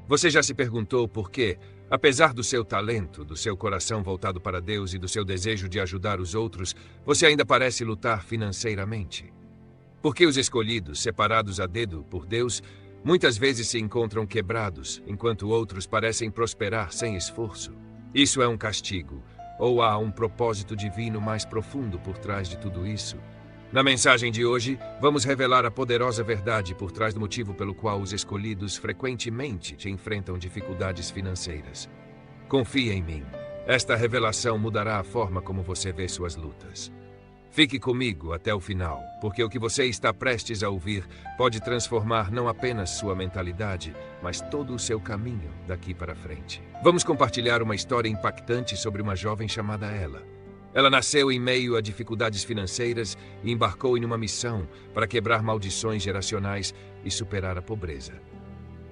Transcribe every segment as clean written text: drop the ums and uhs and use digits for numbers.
Você já se perguntou por quê, apesar do seu talento, do seu coração voltado para Deus e do seu desejo de ajudar os outros, você ainda parece lutar financeiramente? Porque os escolhidos, separados a dedo por Deus, muitas vezes se encontram quebrados, enquanto outros parecem prosperar sem esforço. Isso é um castigo, ou há um propósito divino mais profundo por trás de tudo isso? Na mensagem de hoje, vamos revelar a poderosa verdade por trás do motivo pelo qual os escolhidos frequentemente te enfrentam dificuldades financeiras. Confie em mim. Esta revelação mudará a forma como você vê suas lutas. Fique comigo até o final, porque o que você está prestes a ouvir pode transformar não apenas sua mentalidade, mas todo o seu caminho daqui para frente. Vamos compartilhar uma história impactante sobre uma jovem chamada Ela. Ela nasceu em meio a dificuldades financeiras e embarcou em uma missão para quebrar maldições geracionais e superar a pobreza.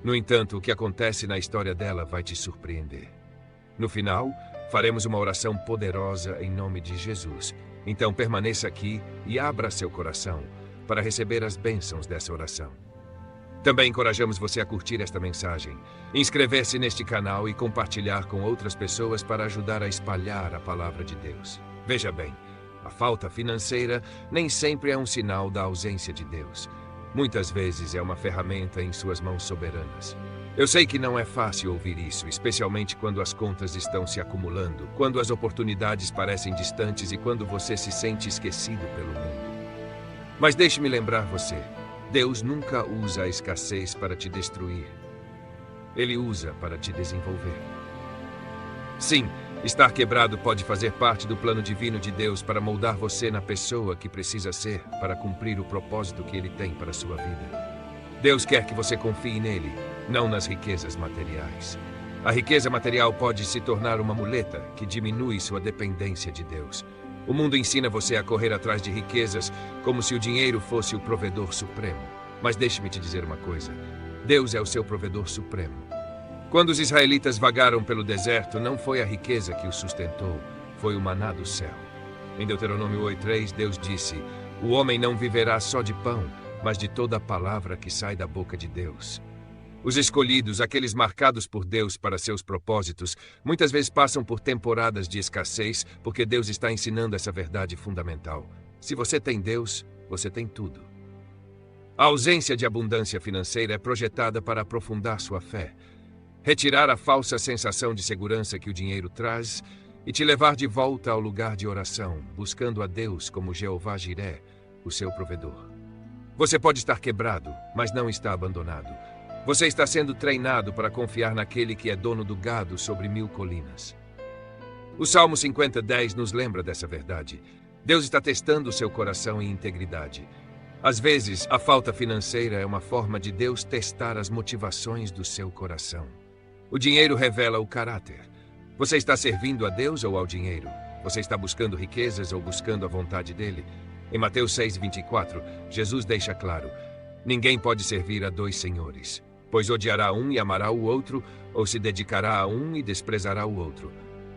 No entanto, o que acontece na história dela vai te surpreender. No final, faremos uma oração poderosa em nome de Jesus. Então permaneça aqui e abra seu coração para receber as bênçãos dessa oração. Também encorajamos você a curtir esta mensagem, inscrever-se neste canal e compartilhar com outras pessoas para ajudar a espalhar a palavra de Deus. Veja bem, a falta financeira nem sempre é um sinal da ausência de Deus. Muitas vezes é uma ferramenta em suas mãos soberanas. Eu sei que não é fácil ouvir isso, especialmente quando as contas estão se acumulando, quando as oportunidades parecem distantes e quando você se sente esquecido pelo mundo. Mas deixe-me lembrar você, Deus nunca usa a escassez para te destruir. Ele usa para te desenvolver. Sim, estar quebrado pode fazer parte do plano divino de Deus para moldar você na pessoa que precisa ser para cumprir o propósito que Ele tem para a sua vida. Deus quer que você confie nele, não nas riquezas materiais. A riqueza material pode se tornar uma muleta que diminui sua dependência de Deus. O mundo ensina você a correr atrás de riquezas como se o dinheiro fosse o provedor supremo. Mas deixe-me te dizer uma coisa. Deus é o seu provedor supremo. Quando os israelitas vagaram pelo deserto, não foi a riqueza que os sustentou, foi o maná do céu. Em Deuteronômio 8:3, Deus disse: "O homem não viverá só de pão, mas de toda a palavra que sai da boca de Deus." Os escolhidos, aqueles marcados por Deus para seus propósitos, muitas vezes passam por temporadas de escassez, porque Deus está ensinando essa verdade fundamental. Se você tem Deus, você tem tudo. A ausência de abundância financeira é projetada para aprofundar sua fé, retirar a falsa sensação de segurança que o dinheiro traz e te levar de volta ao lugar de oração, buscando a Deus como Jeová Jiré, o seu provedor. Você pode estar quebrado, mas não está abandonado. Você está sendo treinado para confiar naquele que é dono do gado sobre 1000 colinas. O Salmo 50:10 nos lembra dessa verdade. Deus está testando o seu coração em integridade. Às vezes, a falta financeira é uma forma de Deus testar as motivações do seu coração. O dinheiro revela o caráter. Você está servindo a Deus ou ao dinheiro? Você está buscando riquezas ou buscando a vontade dele? Em Mateus 6:24, Jesus deixa claro: ninguém pode servir a 2 senhores, pois odiará um e amará o outro, ou se dedicará a um e desprezará o outro.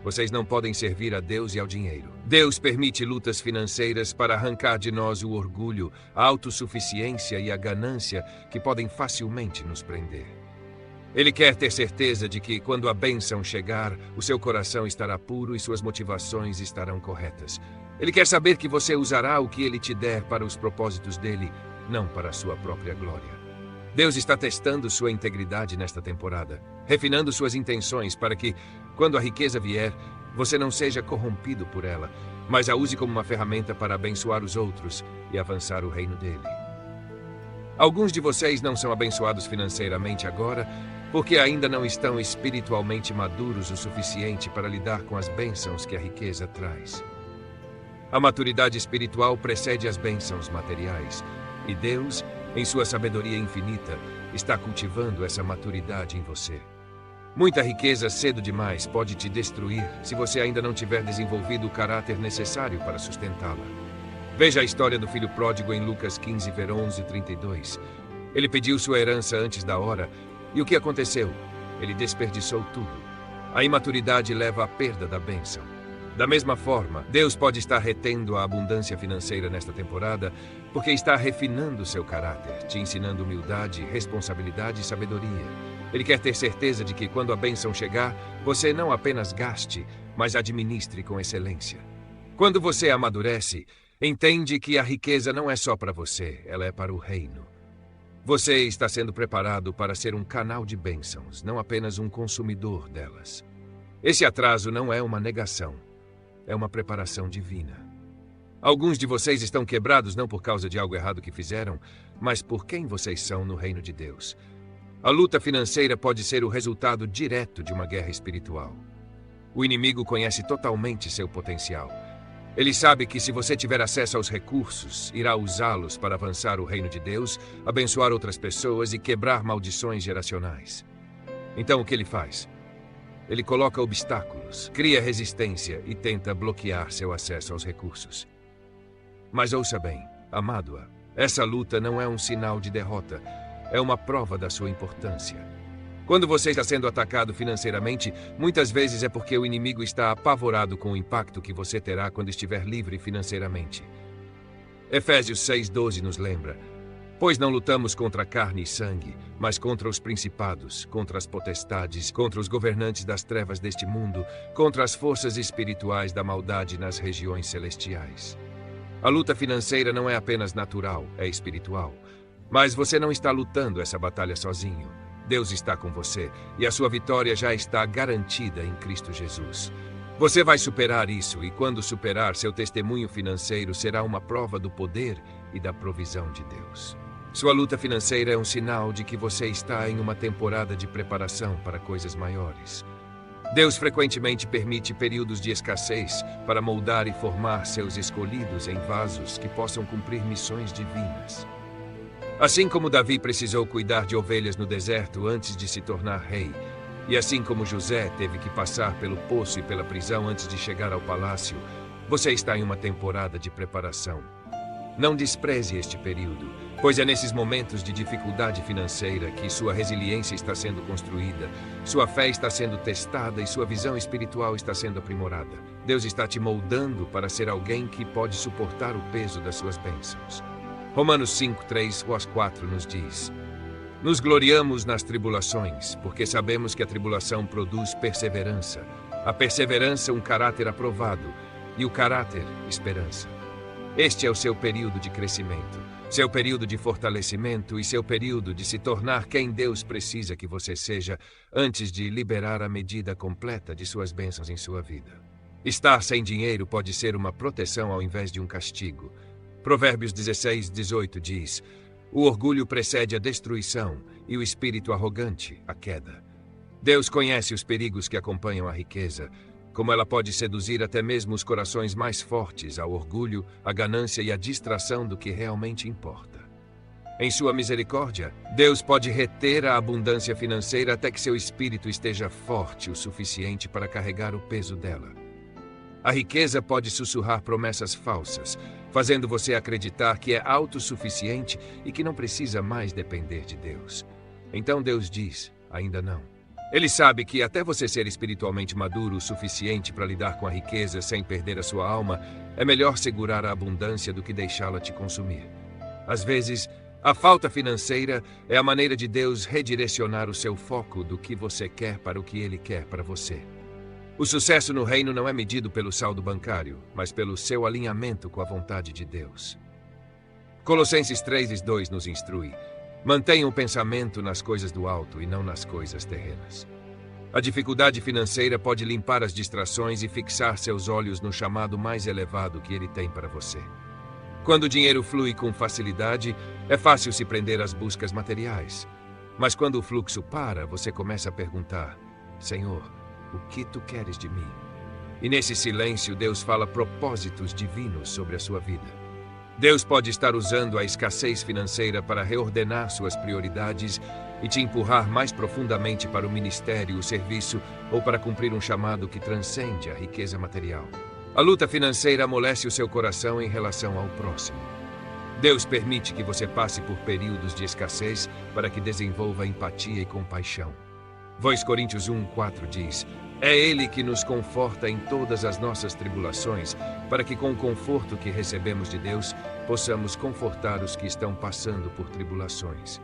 Vocês não podem servir a Deus e ao dinheiro. Deus permite lutas financeiras para arrancar de nós o orgulho, a autossuficiência e a ganância que podem facilmente nos prender. Ele quer ter certeza de que, quando a bênção chegar, o seu coração estará puro e suas motivações estarão corretas. Ele quer saber que você usará o que ele te der para os propósitos dele, não para a sua própria glória. Deus está testando sua integridade nesta temporada, refinando suas intenções para que, quando a riqueza vier, você não seja corrompido por ela, mas a use como uma ferramenta para abençoar os outros e avançar o reino dele. Alguns de vocês não são abençoados financeiramente agora porque ainda não estão espiritualmente maduros o suficiente para lidar com as bênçãos que a riqueza traz. A maturidade espiritual precede as bênçãos materiais, e Deus, em sua sabedoria infinita, está cultivando essa maturidade em você. Muita riqueza cedo demais pode te destruir se você ainda não tiver desenvolvido o caráter necessário para sustentá-la. Veja a história do filho pródigo em Lucas 15:11-32. Ele pediu sua herança antes da hora, e o que aconteceu? Ele desperdiçou tudo. A imaturidade leva à perda da bênção. Da mesma forma, Deus pode estar retendo a abundância financeira nesta temporada porque está refinando seu caráter, te ensinando humildade, responsabilidade e sabedoria. Ele quer ter certeza de que, quando a bênção chegar, você não apenas gaste, mas administre com excelência. Quando você amadurece, entende que a riqueza não é só para você, ela é para o reino. Você está sendo preparado para ser um canal de bênçãos, não apenas um consumidor delas. Esse atraso não é uma negação, é uma preparação divina. Alguns de vocês estão quebrados não por causa de algo errado que fizeram, mas por quem vocês são no reino de Deus. A luta financeira pode ser o resultado direto de uma guerra espiritual. O inimigo conhece totalmente seu potencial. Ele sabe que, se você tiver acesso aos recursos, irá usá-los para avançar o reino de Deus, abençoar outras pessoas e quebrar maldições geracionais. Então, o que ele faz? Ele coloca obstáculos, cria resistência e tenta bloquear seu acesso aos recursos. Mas ouça bem, amado-a, essa luta não é um sinal de derrota, é uma prova da sua importância. Quando você está sendo atacado financeiramente, muitas vezes é porque o inimigo está apavorado com o impacto que você terá quando estiver livre financeiramente. Efésios 6:12 nos lembra: pois não lutamos contra carne e sangue, mas contra os principados, contra as potestades, contra os governantes das trevas deste mundo, contra as forças espirituais da maldade nas regiões celestiais. A luta financeira não é apenas natural, é espiritual. Mas você não está lutando essa batalha sozinho. Deus está com você e a sua vitória já está garantida em Cristo Jesus. Você vai superar isso, e quando superar, seu testemunho financeiro será uma prova do poder e da provisão de Deus. Sua luta financeira é um sinal de que você está em uma temporada de preparação para coisas maiores. Deus frequentemente permite períodos de escassez para moldar e formar seus escolhidos em vasos que possam cumprir missões divinas. Assim como Davi precisou cuidar de ovelhas no deserto antes de se tornar rei, e assim como José teve que passar pelo poço e pela prisão antes de chegar ao palácio, você está em uma temporada de preparação. Não despreze este período, pois é nesses momentos de dificuldade financeira que sua resiliência está sendo construída, sua fé está sendo testada e sua visão espiritual está sendo aprimorada. Deus está te moldando para ser alguém que pode suportar o peso das suas bênçãos. Romanos 5:3-4 nos diz: nos gloriamos nas tribulações, porque sabemos que a tribulação produz perseverança, a perseverança um caráter aprovado, e o caráter esperança. Este é o seu período de crescimento, seu período de fortalecimento e seu período de se tornar quem Deus precisa que você seja antes de liberar a medida completa de suas bênçãos em sua vida. Estar sem dinheiro pode ser uma proteção ao invés de um castigo. Provérbios 16:18 diz: o orgulho precede a destruição e o espírito arrogante a queda. Deus conhece os perigos que acompanham a riqueza, como ela pode seduzir até mesmo os corações mais fortes ao orgulho, à ganância e à distração do que realmente importa. Em sua misericórdia, Deus pode reter a abundância financeira até que seu espírito esteja forte o suficiente para carregar o peso dela. A riqueza pode sussurrar promessas falsas, fazendo você acreditar que é autossuficiente e que não precisa mais depender de Deus. Então Deus diz: ainda não. Ele sabe que até você ser espiritualmente maduro o suficiente para lidar com a riqueza sem perder a sua alma, é melhor segurar a abundância do que deixá-la te consumir. Às vezes, a falta financeira é a maneira de Deus redirecionar o seu foco do que você quer para o que Ele quer para você. O sucesso no reino não é medido pelo saldo bancário, mas pelo seu alinhamento com a vontade de Deus. Colossenses 3:2 nos instrui: mantenha o pensamento nas coisas do alto e não nas coisas terrenas. A dificuldade financeira pode limpar as distrações e fixar seus olhos no chamado mais elevado que Ele tem para você. Quando o dinheiro flui com facilidade, é fácil se prender às buscas materiais. Mas quando o fluxo para, você começa a perguntar: Senhor, o que tu queres de mim? E nesse silêncio, Deus fala propósitos divinos sobre a sua vida. Deus pode estar usando a escassez financeira para reordenar suas prioridades e te empurrar mais profundamente para o ministério, o serviço ou para cumprir um chamado que transcende a riqueza material. A luta financeira amolece o seu coração em relação ao próximo. Deus permite que você passe por períodos de escassez para que desenvolva empatia e compaixão. 2 Coríntios 1:4 diz: é Ele que nos conforta em todas as nossas tribulações, para que com o conforto que recebemos de Deus, possamos confortar os que estão passando por tribulações.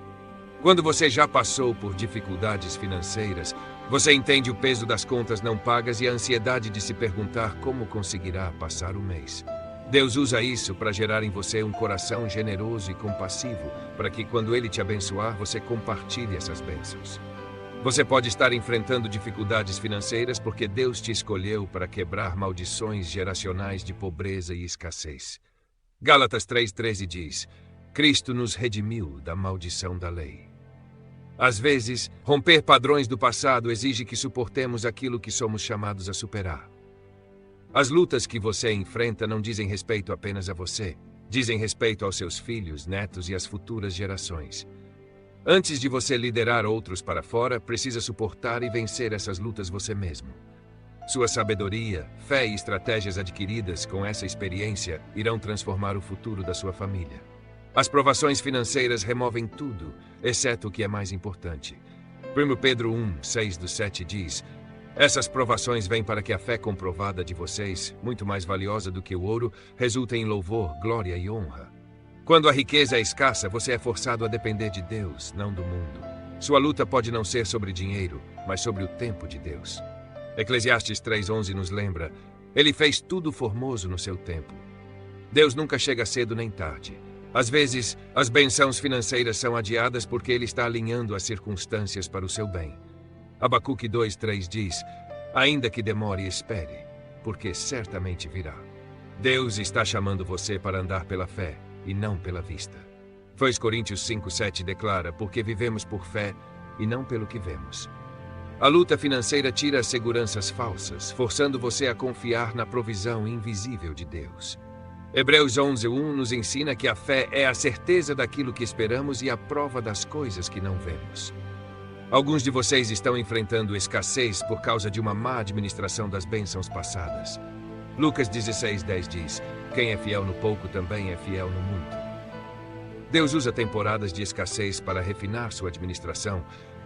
Quando você já passou por dificuldades financeiras, você entende o peso das contas não pagas e a ansiedade de se perguntar como conseguirá passar o mês. Deus usa isso para gerar em você um coração generoso e compassivo, para que quando Ele te abençoar, você compartilhe essas bênçãos. Você pode estar enfrentando dificuldades financeiras porque Deus te escolheu para quebrar maldições geracionais de pobreza e escassez. Gálatas 3,13 diz: Cristo nos redimiu da maldição da lei. Às vezes, romper padrões do passado exige que suportemos aquilo que somos chamados a superar. As lutas que você enfrenta não dizem respeito apenas a você, dizem respeito aos seus filhos, netos e às futuras gerações. Antes de você liderar outros para fora, precisa suportar e vencer essas lutas você mesmo. Sua sabedoria, fé e estratégias adquiridas com essa experiência irão transformar o futuro da sua família. As provações financeiras removem tudo, exceto o que é mais importante. 1 Pedro 1:6-7 diz: Essas provações vêm para que a fé comprovada de vocês, muito mais valiosa do que o ouro, resulte em louvor, glória e honra. Quando a riqueza é escassa, você é forçado a depender de Deus, não do mundo. Sua luta pode não ser sobre dinheiro, mas sobre o tempo de Deus. Eclesiastes 3:11 nos lembra: Ele fez tudo formoso no seu tempo. Deus nunca chega cedo nem tarde. Às vezes, as bênçãos financeiras são adiadas porque Ele está alinhando as circunstâncias para o seu bem. Abacuque 2:3 diz: Ainda que demore, espere, porque certamente virá. Deus está chamando você para andar pela fé e não pela vista. 1 Coríntios 5:7 declara: Porque vivemos por fé e não pelo que vemos. A luta financeira tira as seguranças falsas, forçando você a confiar na provisão invisível de Deus. Hebreus 11:1 nos ensina que a fé é a certeza daquilo que esperamos e a prova das coisas que não vemos. Alguns de vocês estão enfrentando escassez por causa de uma má administração das bênçãos passadas. Lucas 16:10 diz: Quem é fiel no pouco também é fiel no muito. Deus usa temporadas de escassez para refinar sua administração,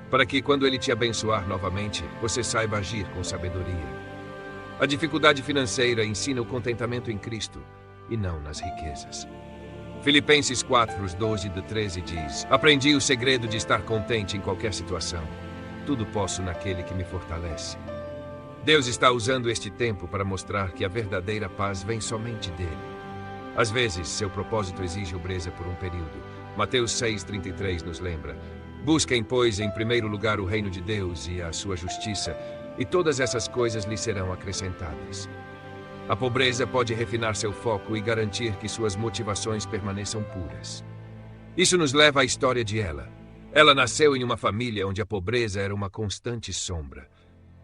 para que, quando Ele te abençoar novamente, você saiba agir com sabedoria. A dificuldade financeira ensina o contentamento em Cristo e não nas riquezas. Filipenses 4:12-13 diz: Aprendi o segredo de estar contente em qualquer situação. Tudo posso naquele que me fortalece. Deus está usando este tempo para mostrar que a verdadeira paz vem somente dele. Às vezes, seu propósito exige pobreza por um período. Mateus 6:33 nos lembra: Busquem, pois, em primeiro lugar o reino de Deus e a sua justiça, e todas essas coisas lhe serão acrescentadas. A pobreza pode refinar seu foco e garantir que suas motivações permaneçam puras. Isso nos leva à história de Ela. Ela nasceu em uma família onde a pobreza era uma constante sombra.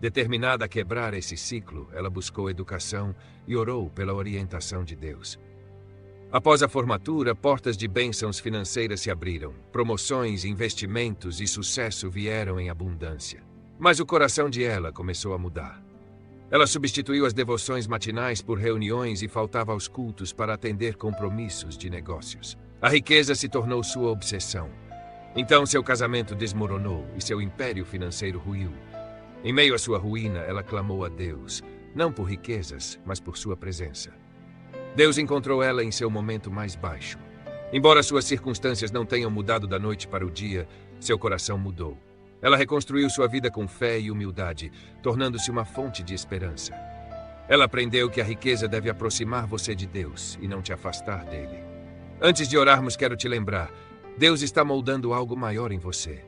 Determinada a quebrar esse ciclo, ela buscou educação e orou pela orientação de Deus. Após a formatura, portas de bênçãos financeiras se abriram. Promoções, investimentos e sucesso vieram em abundância. Mas o coração de Ela começou a mudar. Ela substituiu as devoções matinais por reuniões e faltava aos cultos para atender compromissos de negócios. A riqueza se tornou sua obsessão. Então seu casamento desmoronou e seu império financeiro ruiu. Em meio à sua ruína, ela clamou a Deus, não por riquezas, mas por sua presença. Deus encontrou ela em seu momento mais baixo. Embora suas circunstâncias não tenham mudado da noite para o dia, seu coração mudou. Ela reconstruiu sua vida com fé e humildade, tornando-se uma fonte de esperança. Ela aprendeu que a riqueza deve aproximar você de Deus e não te afastar dele. Antes de orarmos, quero te lembrar: Deus está moldando algo maior em você.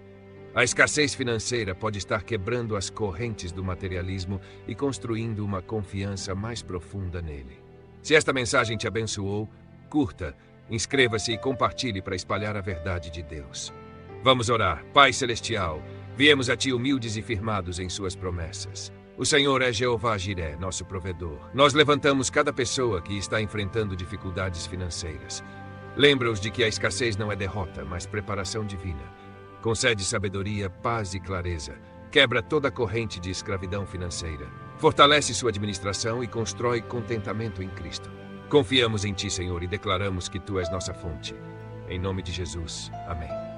A escassez financeira pode estar quebrando as correntes do materialismo e construindo uma confiança mais profunda nele. Se esta mensagem te abençoou, curta, inscreva-se e compartilhe para espalhar a verdade de Deus. Vamos orar. Pai Celestial, viemos a Ti humildes e firmados em Suas promessas. O Senhor é Jeová Jiré, nosso provedor. Nós levantamos cada pessoa que está enfrentando dificuldades financeiras. Lembra-os de que a escassez não é derrota, mas preparação divina. Concede sabedoria, paz e clareza. Quebra toda a corrente de escravidão financeira. Fortalece sua administração e constrói contentamento em Cristo. Confiamos em Ti, Senhor, e declaramos que Tu és nossa fonte. Em nome de Jesus. Amém.